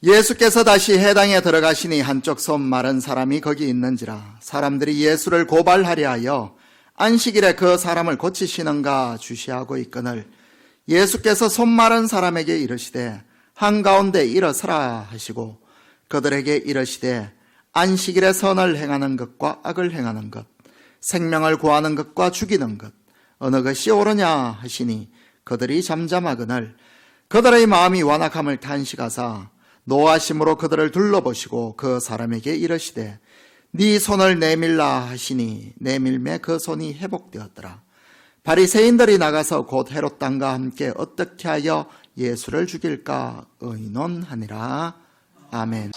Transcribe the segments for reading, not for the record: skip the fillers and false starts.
예수께서 다시 회당에 들어가시니 한쪽 손 마른 사람이 거기 있는지라. 사람들이 예수를 고발하려 하여 안식일에 그 사람을 고치시는가 주시하고 있거늘 예수께서 손 마른 사람에게 이르시되 한가운데 일어서라 하시고 그들에게 이르시되 안식일에 선을 행하는 것과 악을 행하는 것, 생명을 구하는 것과 죽이는 것 어느 것이 옳으냐 하시니 그들이 잠잠하거늘 그들의 마음이 완악함을 탄식하사 노하심으로 그들을 둘러보시고 그 사람에게 이르시되 네 손을 내밀라 하시니 내밀매 그 손이 회복되었더라. 바리새인들이 나가서 곧 헤롯 왕과 함께 어떻게 하여 예수를 죽일까 의논하니라. 아멘.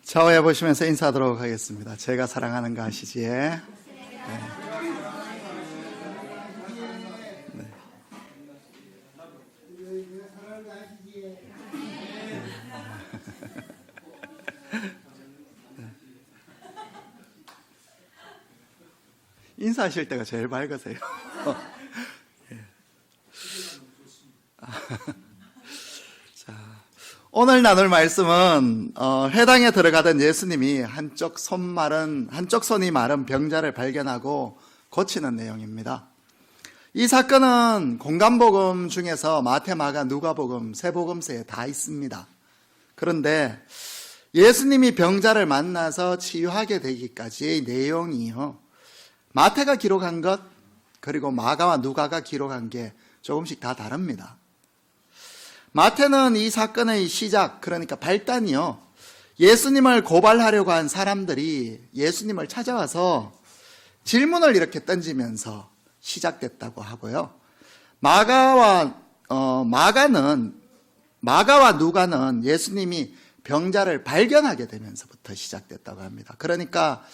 좌우에 보시면서 인사하도록 하겠습니다. 제가 사랑하는 거 아시지에? 네. 인사하실 때가 제일 밝으세요. 자, 오늘 나눌 말씀은 회당에 들어가던 예수님이 한쪽 손이 마른 병자를 발견하고 고치는 내용입니다. 이 사건은 공간복음 중에서 마태, 마가, 누가복음 세 복음서에 다 있습니다. 그런데 예수님이 병자를 만나서 치유하게 되기까지의 내용이요, 마태가 기록한 것 그리고 마가와 누가가 기록한 게 조금씩 다 다릅니다. 마태는 이 사건의 시작, 그러니까 발단이요, 예수님을 고발하려고 한 사람들이 예수님을 찾아와서 질문을 이렇게 던지면서 시작됐다고 하고요. 마가와 누가는 예수님이 병자를 발견하게 되면서부터 시작됐다고 합니다. 그러니까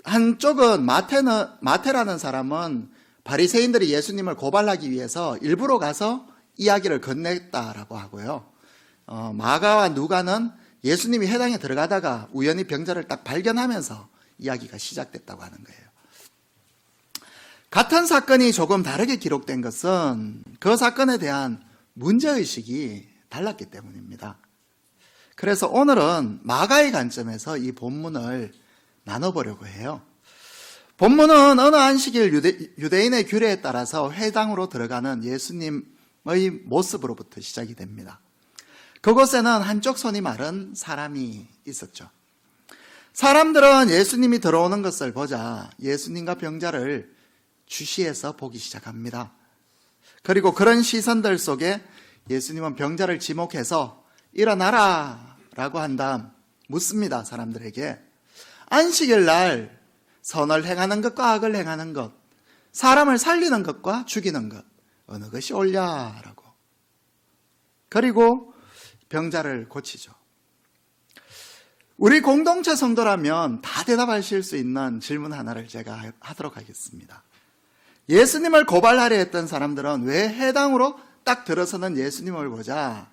한쪽은 마태라는 사람은 바리새인들이 예수님을 고발하기 위해서 일부러 가서 이야기를 건넸다라고 하고요. 마가와 누가는 예수님이 회당에 들어가다가 우연히 병자를 딱 발견하면서 이야기가 시작됐다고 하는 거예요. 같은 사건이 조금 다르게 기록된 것은 그 사건에 대한 문제의식이 달랐기 때문입니다. 그래서 오늘은 마가의 관점에서 이 본문을 나눠보려고 해요. 본문은 어느 안식일 유대인의 규례에 따라서 회당으로 들어가는 예수님의 모습으로부터 시작이 됩니다. 그곳에는 한쪽 손이 마른 사람이 있었죠. 사람들은 예수님이 들어오는 것을 보자 예수님과 병자를 주시해서 보기 시작합니다. 그리고 그런 시선들 속에 예수님은 병자를 지목해서 일어나라 라고 한 다음 묻습니다. 사람들에게 안식일 날 선을 행하는 것과 악을 행하는 것, 사람을 살리는 것과 죽이는 것 어느 것이 옳냐라고. 그리고 병자를 고치죠. 우리 공동체 성도라면 다 대답하실 수 있는 질문 하나를 제가 하도록 하겠습니다. 예수님을 고발하려 했던 사람들은 왜 회당으로 딱 들어서는 예수님을 보자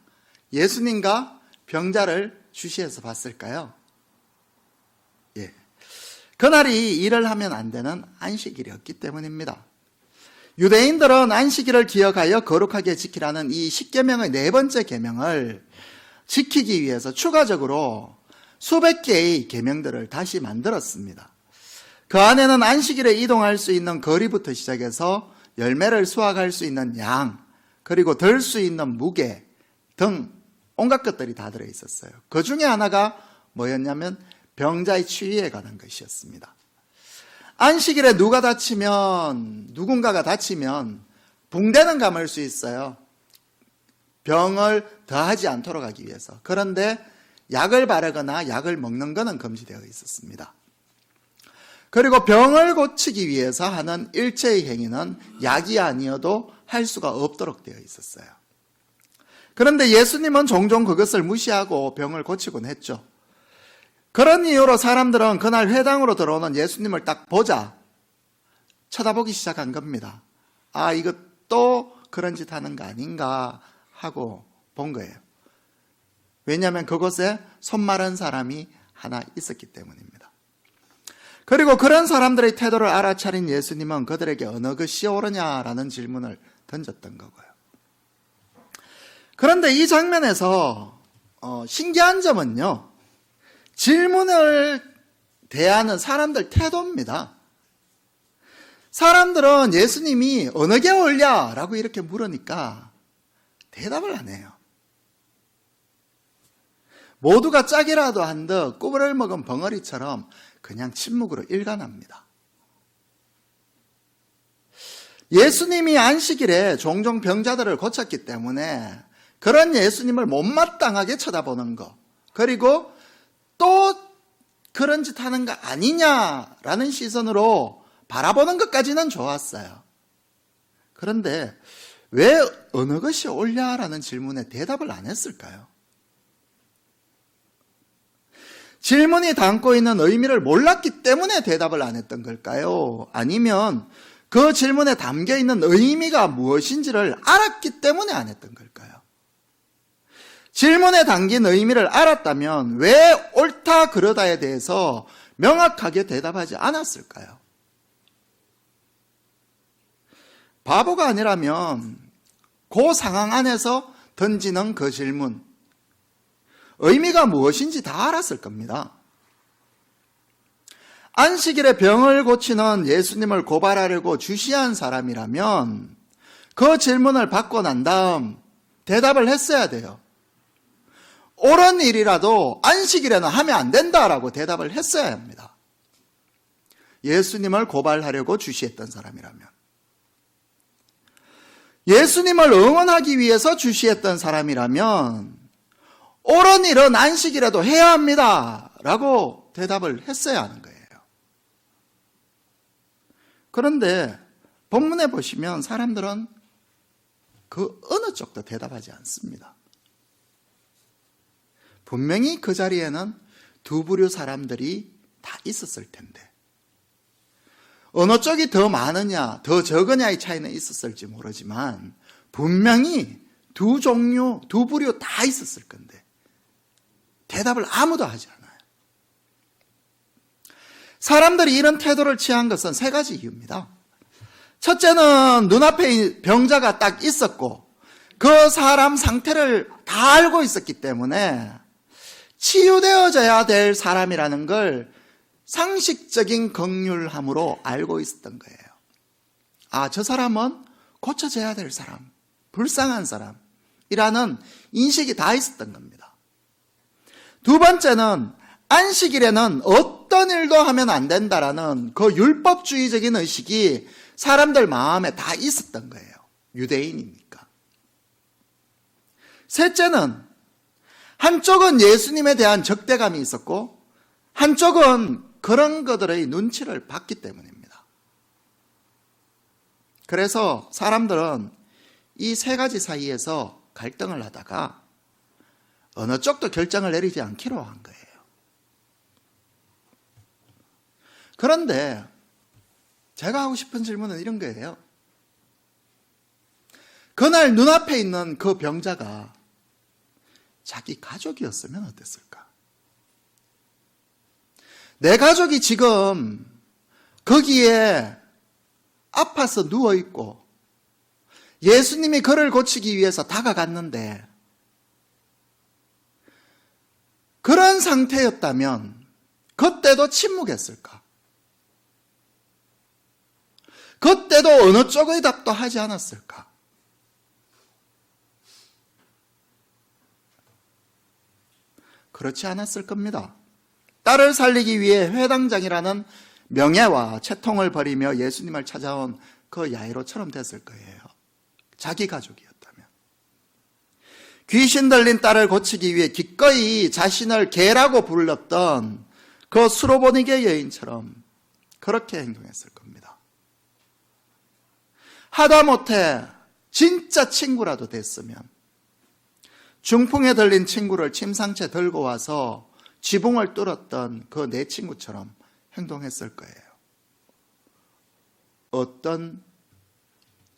예수님과 병자를 주시해서 봤을까요? 예, 그날이 일을 하면 안 되는 안식일이었기 때문입니다. 유대인들은 안식일을 기억하여 거룩하게 지키라는 이 십계명의 네 번째 계명을 지키기 위해서 추가적으로 수백 개의 계명들을 다시 만들었습니다. 그 안에는 안식일에 이동할 수 있는 거리부터 시작해서 열매를 수확할 수 있는 양, 그리고 들 수 있는 무게 등 온갖 것들이 다 들어있었어요. 그 중에 하나가 뭐였냐면 병자의 치유에 관한 것이었습니다. 안식일에 누군가가 다치면 붕대는 감을 수 있어요. 병을 더하지 않도록 하기 위해서. 그런데 약을 바르거나 약을 먹는 것은 금지되어 있었습니다. 그리고 병을 고치기 위해서 하는 일체의 행위는 약이 아니어도 할 수가 없도록 되어 있었어요. 그런데 예수님은 종종 그것을 무시하고 병을 고치곤 했죠. 그런 이유로 사람들은 그날 회당으로 들어오는 예수님을 딱 보자 쳐다보기 시작한 겁니다. 아, 이거 또 그런 짓 하는 거 아닌가 하고 본 거예요. 왜냐하면 그곳에 손 마른 사람이 하나 있었기 때문입니다. 그리고 그런 사람들의 태도를 알아차린 예수님은 그들에게 어느 것이 옳으냐라는 질문을 던졌던 거고요. 그런데 이 장면에서 신기한 점은요, 질문을 대하는 사람들 태도입니다. 사람들은 예수님이 어느 게 옳냐? 라고 이렇게 물으니까 대답을 안 해요. 모두가 짝이라도 한 듯 꾸부를 먹은 벙어리처럼 그냥 침묵으로 일관합니다. 예수님이 안식일에 종종 병자들을 고쳤기 때문에 그런 예수님을 못마땅하게 쳐다보는 것, 그리고 또 그런 짓 하는 거 아니냐라는 시선으로 바라보는 것까지는 좋았어요. 그런데 왜 어느 것이 옳냐라는 질문에 대답을 안 했을까요? 질문이 담고 있는 의미를 몰랐기 때문에 대답을 안 했던 걸까요? 아니면 그 질문에 담겨 있는 의미가 무엇인지를 알았기 때문에 안 했던 걸까요? 질문에 담긴 의미를 알았다면 왜 옳다 그러다에 대해서 명확하게 대답하지 않았을까요? 바보가 아니라면 그 상황 안에서 던지는 그 질문, 의미가 무엇인지 다 알았을 겁니다. 안식일에 병을 고치는 예수님을 고발하려고 주시한 사람이라면 그 질문을 받고 난 다음 대답을 했어야 돼요. 옳은 일이라도 안식일에는 하면 안 된다라고 대답을 했어야 합니다. 예수님을 고발하려고 주시했던 사람이라면. 예수님을 응원하기 위해서 주시했던 사람이라면 옳은 일은 안식일에도 해야 합니다 라고 대답을 했어야 하는 거예요. 그런데 본문에 보시면 사람들은 그 어느 쪽도 대답하지 않습니다. 분명히 그 자리에는 두 부류 사람들이 다 있었을 텐데 어느 쪽이 더 많으냐 더 적으냐의 차이는 있었을지 모르지만 분명히 두 종류, 두 부류 다 있었을 건데 대답을 아무도 하지 않아요. 사람들이 이런 태도를 취한 것은 세 가지 이유입니다. 첫째는 눈앞에 병자가 딱 있었고 그 사람 상태를 다 알고 있었기 때문에 치유되어져야 될 사람이라는 걸 상식적인 긍휼함으로 알고 있었던 거예요. 아, 저 사람은 고쳐져야 될 사람, 불쌍한 사람이라는 인식이 다 있었던 겁니다. 두 번째는 안식일에는 어떤 일도 하면 안 된다라는 그 율법주의적인 의식이 사람들 마음에 다 있었던 거예요. 유대인이니까. 셋째는 한쪽은 예수님에 대한 적대감이 있었고 한쪽은 그런 것들의 눈치를 봤기 때문입니다. 그래서 사람들은 이 세 가지 사이에서 갈등을 하다가 어느 쪽도 결정을 내리지 않기로 한 거예요. 그런데 제가 하고 싶은 질문은 이런 거예요. 그날 눈앞에 있는 그 병자가 자기 가족이었으면 어땠을까? 내 가족이 지금 거기에 아파서 누워있고 예수님이 그를 고치기 위해서 다가갔는데 그런 상태였다면 그때도 침묵했을까? 그때도 어느 쪽의 답도 하지 않았을까? 그렇지 않았을 겁니다. 딸을 살리기 위해 회당장이라는 명예와 채통을 버리며 예수님을 찾아온 그 야이로처럼 됐을 거예요. 자기 가족이었다면. 귀신 들린 딸을 고치기 위해 기꺼이 자신을 개라고 불렀던 그 수로보니게 여인처럼 그렇게 행동했을 겁니다. 하다못해 진짜 친구라도 됐으면 중풍에 들린 친구를 침상째 들고 와서 지붕을 뚫었던 그 내 친구처럼 행동했을 거예요. 어떤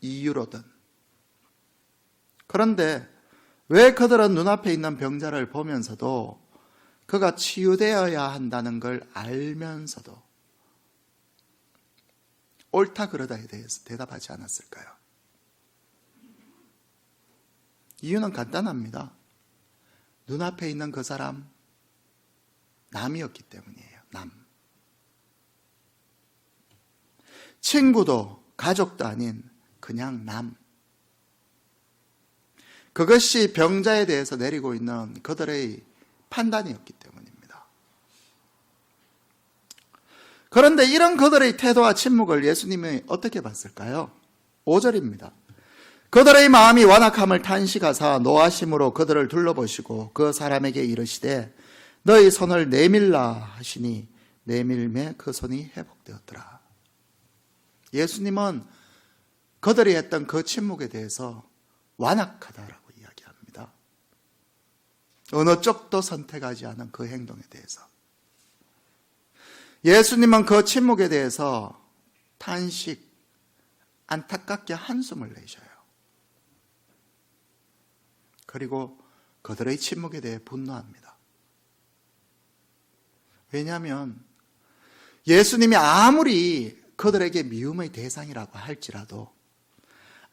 이유로든. 그런데 왜 그들은 눈앞에 있는 병자를 보면서도 그가 치유되어야 한다는 걸 알면서도 옳다 그러다에 대해서 대답하지 않았을까요? 이유는 간단합니다. 눈앞에 있는 그 사람, 남이었기 때문이에요. 남. 친구도 가족도 아닌 그냥 남. 그것이 병자에 대해서 내리고 있는 그들의 판단이었기 때문입니다. 그런데 이런 그들의 태도와 침묵을 예수님이 어떻게 봤을까요? 5절입니다. 그들의 마음이 완악함을 탄식하사 노하심으로 그들을 둘러보시고 그 사람에게 이르시되 너희 손을 내밀라 하시니 내밀매 그 손이 회복되었더라. 예수님은 그들이 했던 그 침묵에 대해서 완악하다라고 이야기합니다. 어느 쪽도 선택하지 않은 그 행동에 대해서. 예수님은 그 침묵에 대해서 탄식, 안타깝게 한숨을 내셔요. 그리고 그들의 침묵에 대해 분노합니다. 왜냐하면 예수님이 아무리 그들에게 미움의 대상이라고 할지라도,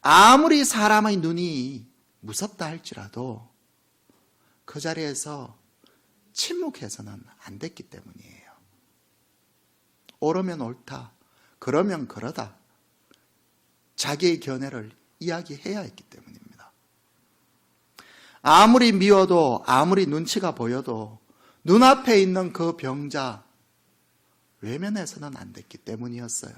아무리 사람의 눈이 무섭다 할지라도 그 자리에서 침묵해서는 안 됐기 때문이에요. 옳으면 옳다, 그러면 그러다, 자기의 견해를 이야기해야 했기 때문입니다. 아무리 미워도, 아무리 눈치가 보여도 눈앞에 있는 그 병자 외면해서는 안 됐기 때문이었어요.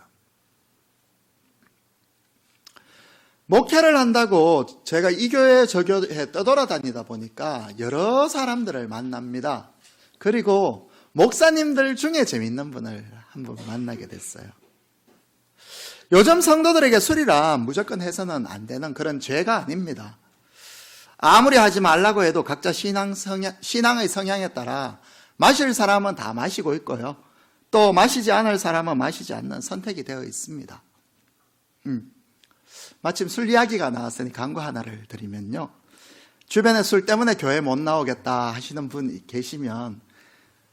목회를 한다고 제가 이 교회 저 교회 떠돌아다니다 보니까 여러 사람들을 만납니다. 그리고 목사님들 중에 재밌는 분을 한 분 만나게 됐어요. 요즘 성도들에게 술이라 무조건 해서는 안 되는 그런 죄가 아닙니다. 아무리 하지 말라고 해도 각자 신앙의 성향에 따라 마실 사람은 다 마시고 있고요. 또 마시지 않을 사람은 마시지 않는 선택이 되어 있습니다. 마침 술 이야기가 나왔으니 광고 하나를 드리면요. 주변에 술 때문에 교회 못 나오겠다 하시는 분 계시면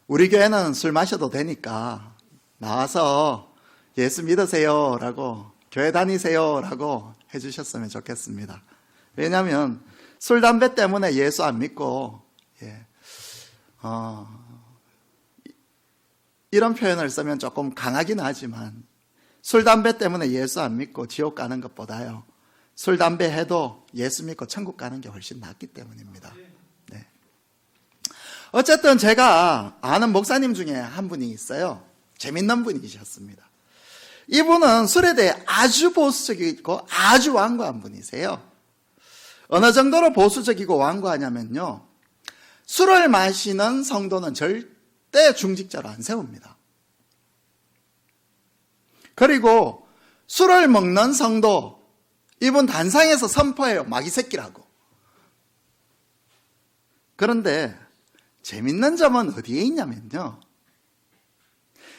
우리 교회는 술 마셔도 되니까 나와서 예수 믿으세요 라고, 교회 다니세요 라고 해주셨으면 좋겠습니다. 왜냐하면 술, 담배 때문에 예수 안 믿고, 이런 표현을 쓰면 조금 강하긴 하지만 술, 담배 때문에 예수 안 믿고 지옥 가는 것보다요, 술, 담배 해도 예수 믿고 천국 가는 게 훨씬 낫기 때문입니다. 네. 어쨌든 제가 아는 목사님 중에 한 분이 있어요. 재밌는 분이셨습니다. 이분은 술에 대해 아주 보수적이고 아주 완고한 분이세요. 어느 정도로 보수적이고 완고하냐면요, 술을 마시는 성도는 절대 중직자로 안 세웁니다. 그리고 술을 먹는 성도, 이분 단상에서 선포해요. 마귀 새끼라고. 그런데 재밌는 점은 어디에 있냐면요,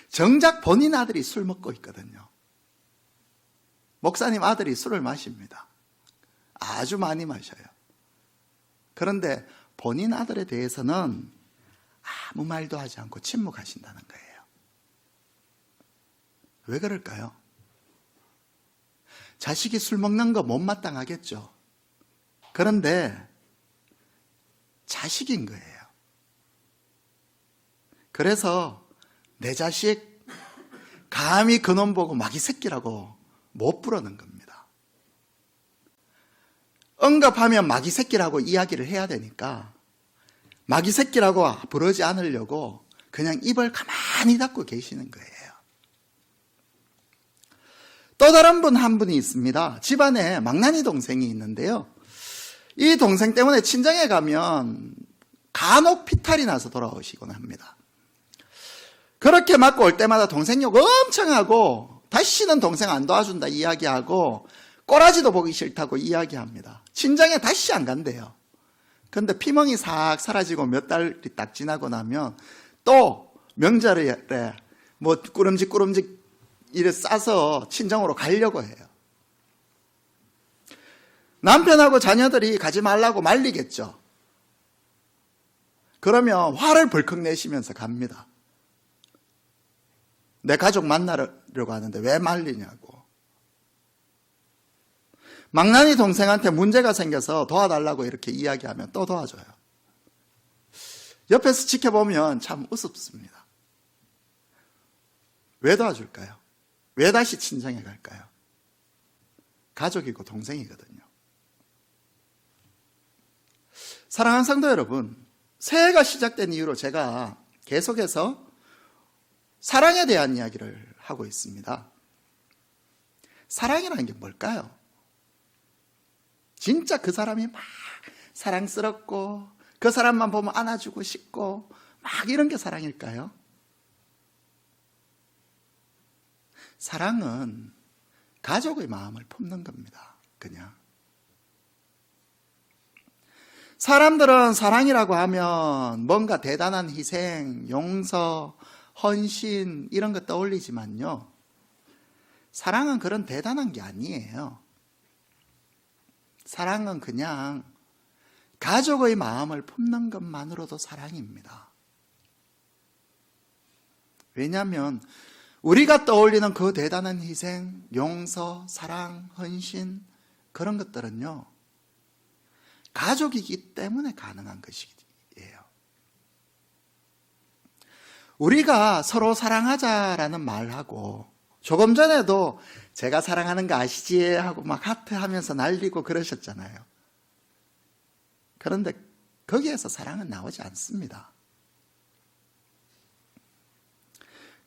정작 본인 아들이 술 먹고 있거든요. 목사님 아들이 술을 마십니다. 아주 많이 마셔요. 그런데 본인 아들에 대해서는 아무 말도 하지 않고 침묵하신다는 거예요. 왜 그럴까요? 자식이 술 먹는 거 못마땅하겠죠. 그런데 자식인 거예요. 그래서 내 자식 감히 그놈 보고 마귀 새끼라고 못 부르는 겁니다. 언급하면 마귀 새끼라고 이야기를 해야 되니까 마귀 새끼라고 부르지 않으려고 그냥 입을 가만히 닫고 계시는 거예요. 또 다른 분 한 분이 있습니다. 집안에 망나니 동생이 있는데요, 이 동생 때문에 친정에 가면 간혹 피탈이 나서 돌아오시곤 합니다. 그렇게 맞고 올 때마다 동생 욕 엄청 하고 다시는 동생 안 도와준다 이야기하고 꼬라지도 보기 싫다고 이야기합니다. 친정에 다시 안 간대요. 그런데 피멍이 싹 사라지고 몇 달이 딱 지나고 나면 또 명절에 뭐 꾸름직 이래 싸서 친정으로 가려고 해요. 남편하고 자녀들이 가지 말라고 말리겠죠. 그러면 화를 벌컥 내시면서 갑니다. 내 가족 만나려고 하는데 왜 말리냐고. 망나니 동생한테 문제가 생겨서 도와달라고 이렇게 이야기하면 또 도와줘요. 옆에서 지켜보면 참 우습습니다. 왜 도와줄까요? 왜 다시 친정에 갈까요? 가족이고 동생이거든요. 사랑하는 성도 여러분, 새해가 시작된 이후로 제가 계속해서 사랑에 대한 이야기를 하고 있습니다. 사랑이라는 게 뭘까요? 진짜 그 사람이 막 사랑스럽고 그 사람만 보면 안아주고 싶고 막 이런 게 사랑일까요? 사랑은 가족의 마음을 품는 겁니다. 그냥. 사람들은 사랑이라고 하면 뭔가 대단한 희생, 용서, 헌신 이런 거 떠올리지만요. 사랑은 그런 대단한 게 아니에요. 사랑은 그냥 가족의 마음을 품는 것만으로도 사랑입니다. 왜냐하면 우리가 떠올리는 그 대단한 희생, 용서, 사랑, 헌신 그런 것들은요. 가족이기 때문에 가능한 것이에요. 우리가 서로 사랑하자라는 말하고 조금 전에도 제가 사랑하는 거 아시지? 하고 막 하트 하면서 날리고 그러셨잖아요. 그런데 거기에서 사랑은 나오지 않습니다.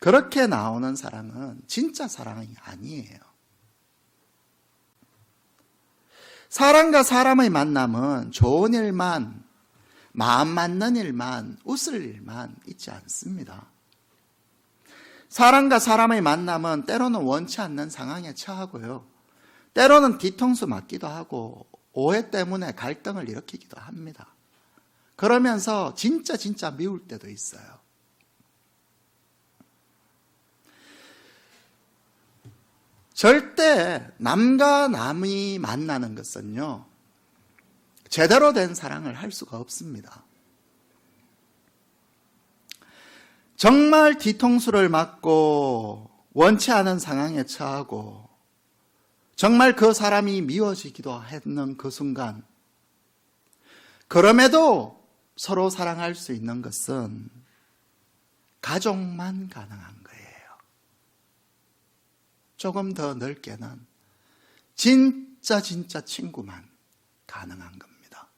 그렇게 나오는 사랑은 진짜 사랑이 아니에요. 사람과 사람의 만남은 좋은 일만, 마음 맞는 일만, 웃을 일만 있지 않습니다. 사람과 사람의 만남은 때로는 원치 않는 상황에 처하고요. 때로는 뒤통수 맞기도 하고 오해 때문에 갈등을 일으키기도 합니다. 그러면서 진짜 미울 때도 있어요. 절대 남과 남이 만나는 것은요, 제대로 된 사랑을 할 수가 없습니다. 정말 뒤통수를 맞고 원치 않은 상황에 처하고 정말 그 사람이 미워지기도 하는 그 순간, 그럼에도 서로 사랑할 수 있는 것은 가족만 가능한 거예요. 조금 더 넓게는 진짜 친구만 가능한 겁니다.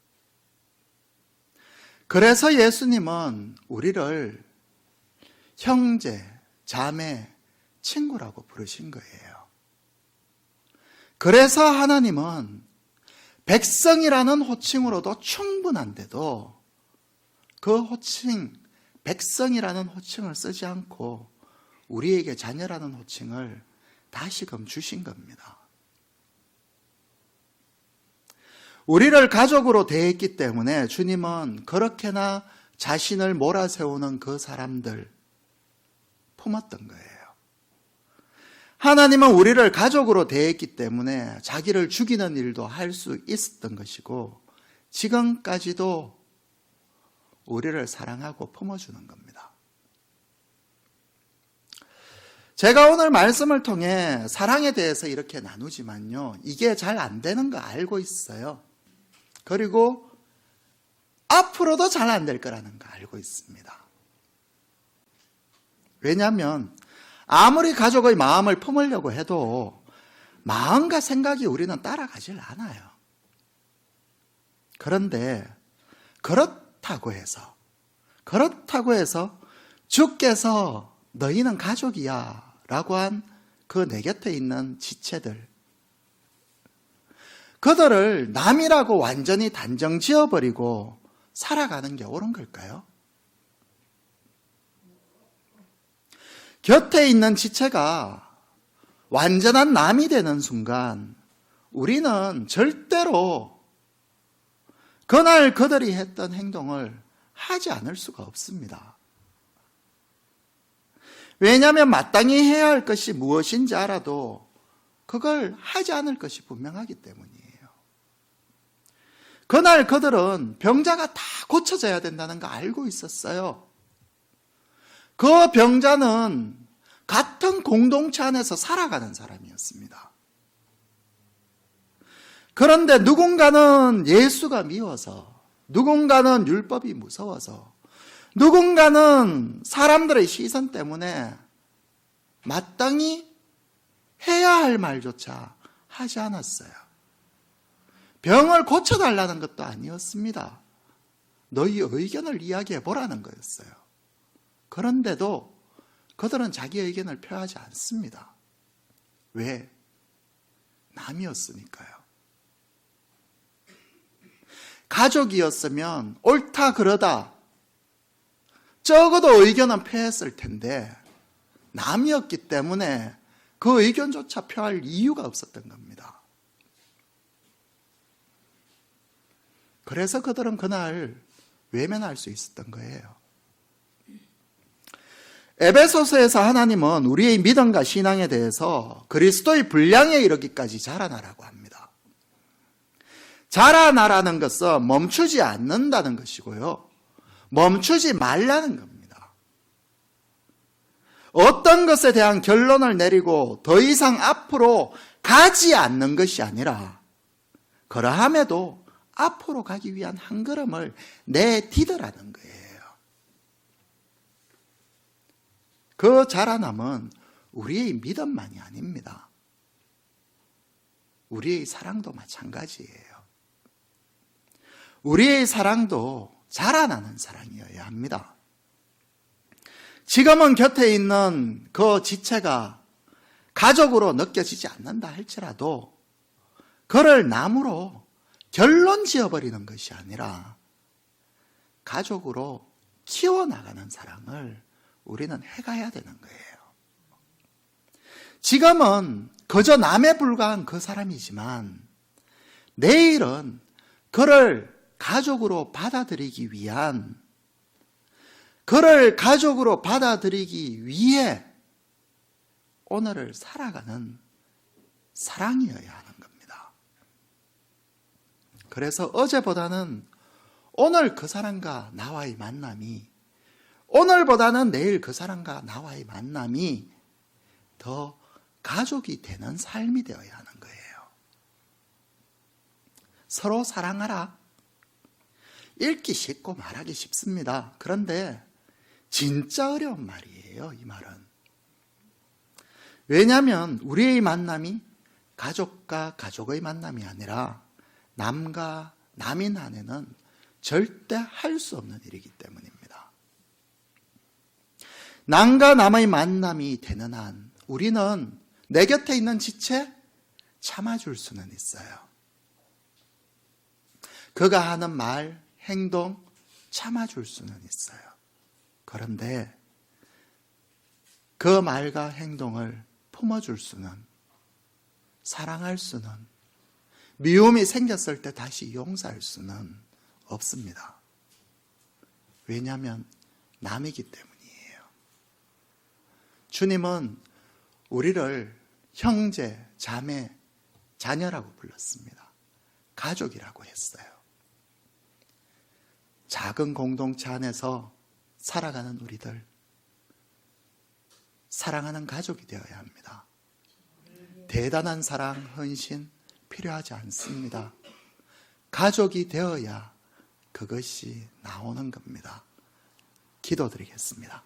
그래서 예수님은 우리를 형제, 자매, 친구라고 부르신 거예요. 그래서 하나님은 백성이라는 호칭으로도 충분한데도 그 호칭, 백성이라는 호칭을 쓰지 않고 우리에게 자녀라는 호칭을 다시금 주신 겁니다. 우리를 가족으로 대했기 때문에 주님은 그렇게나 자신을 몰아세우는 그 사람들 품었던 거예요. 하나님은 우리를 가족으로 대했기 때문에 자기를 죽이는 일도 할 수 있었던 것이고 지금까지도 우리를 사랑하고 품어주는 겁니다. 제가 오늘 말씀을 통해 사랑에 대해서 이렇게 나누지만요, 이게 잘 안 되는 거 알고 있어요. 그리고 앞으로도 잘 안 될 거라는 거 알고 있습니다. 왜냐하면 아무리 가족의 마음을 품으려고 해도 마음과 생각이 우리는 따라가질 않아요. 그런데 그렇다고 해서 주께서 너희는 가족이야 라고 한 그 내 곁에 있는 지체들, 그들을 남이라고 완전히 단정 지어버리고 살아가는 게 옳은 걸까요? 곁에 있는 지체가 완전한 남이 되는 순간 우리는 절대로 그날 그들이 했던 행동을 하지 않을 수가 없습니다. 왜냐하면 마땅히 해야 할 것이 무엇인지 알아도 그걸 하지 않을 것이 분명하기 때문이에요. 그날 그들은 병자가 다 고쳐져야 된다는 거 알고 있었어요. 그 병자는 같은 공동체 안에서 살아가는 사람이었습니다. 그런데 누군가는 예수가 미워서, 누군가는 율법이 무서워서, 누군가는 사람들의 시선 때문에 마땅히 해야 할 말조차 하지 않았어요. 병을 고쳐달라는 것도 아니었습니다. 너희 의견을 이야기해 보라는 거였어요. 그런데도 그들은 자기 의견을 표하지 않습니다. 왜? 남이었으니까요. 가족이었으면 옳다 그러다 적어도 의견은 표했을 텐데 남이었기 때문에 그 의견조차 표할 이유가 없었던 겁니다. 그래서 그들은 그날 외면할 수 있었던 거예요. 에베소서에서 하나님은 우리의 믿음과 신앙에 대해서 그리스도의 분량에 이르기까지 자라나라고 합니다. 자라나라는 것은 멈추지 않는다는 것이고요. 멈추지 말라는 겁니다. 어떤 것에 대한 결론을 내리고 더 이상 앞으로 가지 않는 것이 아니라 그러함에도 앞으로 가기 위한 한 걸음을 내디더라는 거예요. 그 자라남은 우리의 믿음만이 아닙니다. 우리의 사랑도 마찬가지예요. 우리의 사랑도 자라나는 사랑이어야 합니다. 지금은 곁에 있는 그 지체가 가족으로 느껴지지 않는다 할지라도 그를 나무로 결론 지어버리는 것이 아니라 가족으로 키워나가는 사랑을 우리는 해가야 되는 거예요. 지금은 그저 남에 불과한 그 사람이지만 내일은 그를 가족으로 받아들이기 위한, 그를 가족으로 받아들이기 위해 오늘을 살아가는 사랑이어야 하는 겁니다. 그래서 어제보다는 오늘 그 사람과 나와의 만남이, 오늘보다는 내일 그 사람과 나와의 만남이 더 가족이 되는 삶이 되어야 하는 거예요. 서로 사랑하라. 읽기 쉽고 말하기 쉽습니다. 그런데 진짜 어려운 말이에요, 이 말은. 왜냐하면 우리의 만남이 가족과 가족의 만남이 아니라 남과 남인 안에는 절대 할 수 없는 일이기 때문입니다. 남과 남의 만남이 되는 한 우리는 내 곁에 있는 지체 참아줄 수는 있어요. 그가 하는 말, 행동 참아줄 수는 있어요. 그런데 그 말과 행동을 품어줄 수는, 사랑할 수는, 미움이 생겼을 때 다시 용서할 수는 없습니다. 왜냐하면 남이기 때문이에요. 주님은 우리를 형제, 자매, 자녀라고 불렀습니다. 가족이라고 했어요. 작은 공동체 안에서 살아가는 우리들, 사랑하는 가족이 되어야 합니다. 대단한 사랑, 헌신 필요하지 않습니다. 가족이 되어야 그것이 나오는 겁니다. 기도드리겠습니다.